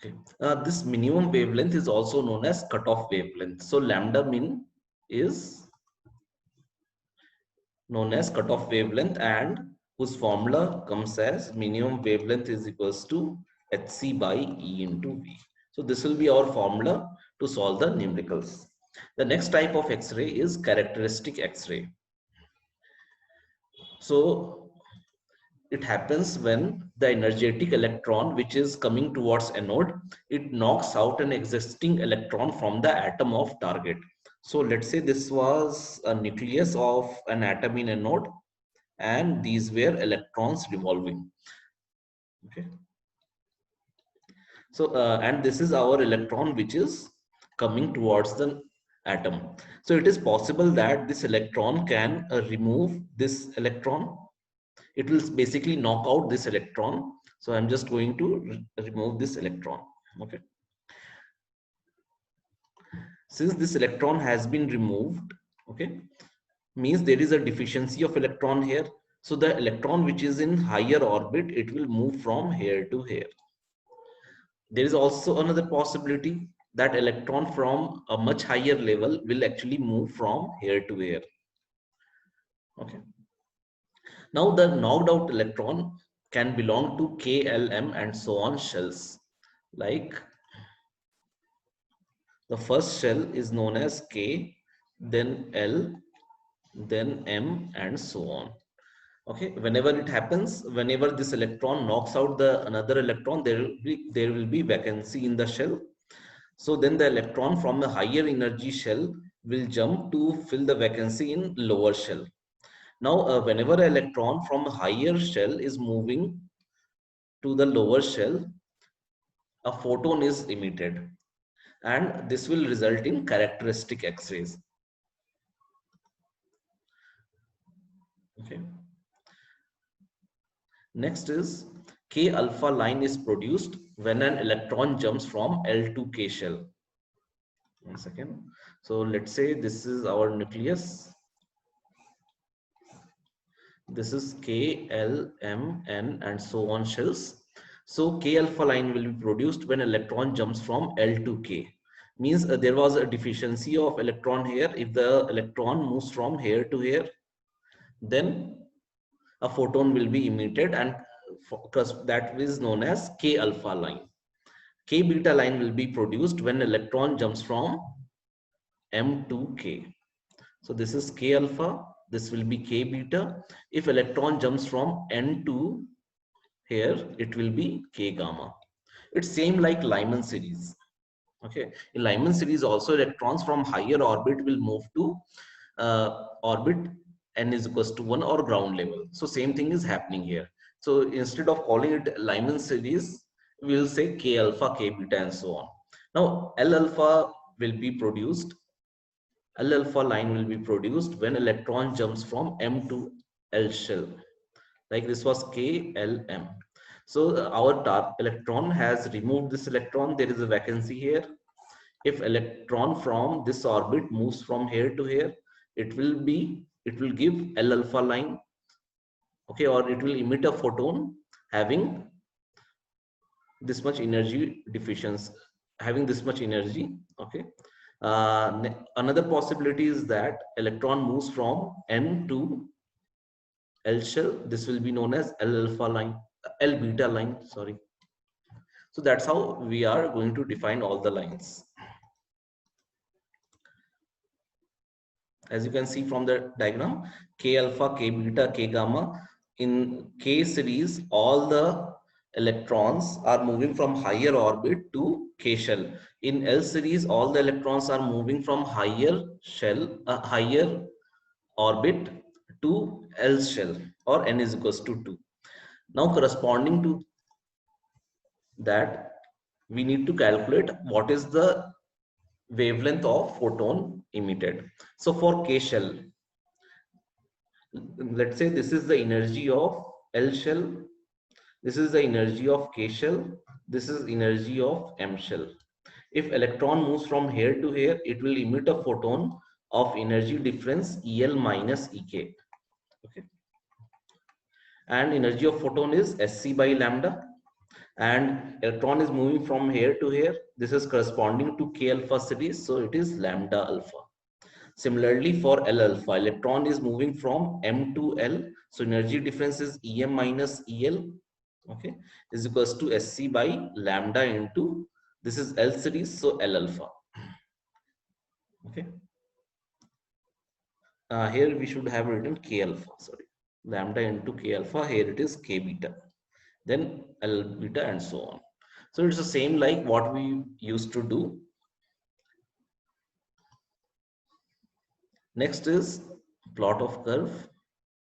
Okay. This minimum wavelength is also known as cutoff wavelength. So lambda min is known as cutoff wavelength, and whose formula comes as minimum wavelength is equals to hc by E into V. So this will be our formula to solve the numericals. The next type of X-ray is characteristic X-ray. So it happens when the energetic electron which is coming towards anode, it knocks out an existing electron from the atom of target. So let's say this was a nucleus of an atom in anode, and these were electrons revolving. Okay. So and this is our electron which is coming towards the atom. So it is possible that this electron can remove this electron. It will basically knock out this electron. So I'm just going to remove this electron. Okay. Since this electron has been removed, okay, means there is a deficiency of electron here. So the electron which is in higher orbit, it will move from here to here. There is also another possibility that electron from a much higher level will actually move from here to here. Okay. Now the knocked out electron can belong to K, L, M and so on shells. Like the first shell is known as K, then L, then M and so on. Okay, whenever it happens, whenever this electron knocks out the another electron, there will be vacancy in the shell. So then the electron from a higher energy shell will jump to fill the vacancy in lower shell. Now, whenever an electron from a higher shell is moving to the lower shell, a photon is emitted, and this will result in characteristic X-rays. Okay. Next is K alpha line is produced when an electron jumps from L to K shell. 1 second. So let's say this is our nucleus. This is K, L, M, N and so on shells. So K alpha line will be produced when electron jumps from L to K. Means there was a deficiency of electron here. If the electron moves from here to here, then a photon will be emitted, and that is known as K alpha line. K beta line will be produced when electron jumps from M to K. So this is K alpha, this will be K beta. If electron jumps from N to here, it will be K gamma. It's same like Lyman series. Okay, in Lyman series also electrons from higher orbit will move to orbit N is equals to 1 or ground level. So same thing is happening here. So instead of calling it Lyman series, we will say K alpha, K beta and so on. Now L alpha will be produced. L alpha line will be produced when electron jumps from M to L shell. Like this was K, L, M. So our electron has removed this electron. There is a vacancy here. If electron from this orbit moves from here to here, it will give L alpha line. Okay, or it will emit a photon having this much energy deficiency, having this much energy. Okay. Another possibility is that electron moves from N to L shell. This will be known as L alpha line, L beta line, sorry. So that's how we are going to define all the lines. As you can see from the diagram, K alpha, K beta, K gamma. In K series, all the electrons are moving from higher orbit to K shell. In L series, all the electrons are moving from higher orbit to L shell, or N is equals to 2. Now corresponding to that, we need to calculate what is the wavelength of photon emitted. So for K shell, let's say this is the energy of L shell, this is the energy of K shell, this is energy of M shell. If electron moves from here to here, it will emit a photon of energy difference EL minus EK. Okay. And energy of photon is Sc by lambda. and electron is moving from here to here. This is corresponding to K alpha series, so it is lambda alpha. Similarly, for L alpha, electron is moving from M to L, so energy difference is Em minus El, okay, is equals to Sc by lambda into, this is L series, so L alpha. Okay, here we should have written K alpha, sorry, lambda into K alpha. Here it is K beta, then L beta, and so on. So it's the same like what we used to do. Next is plot of curve.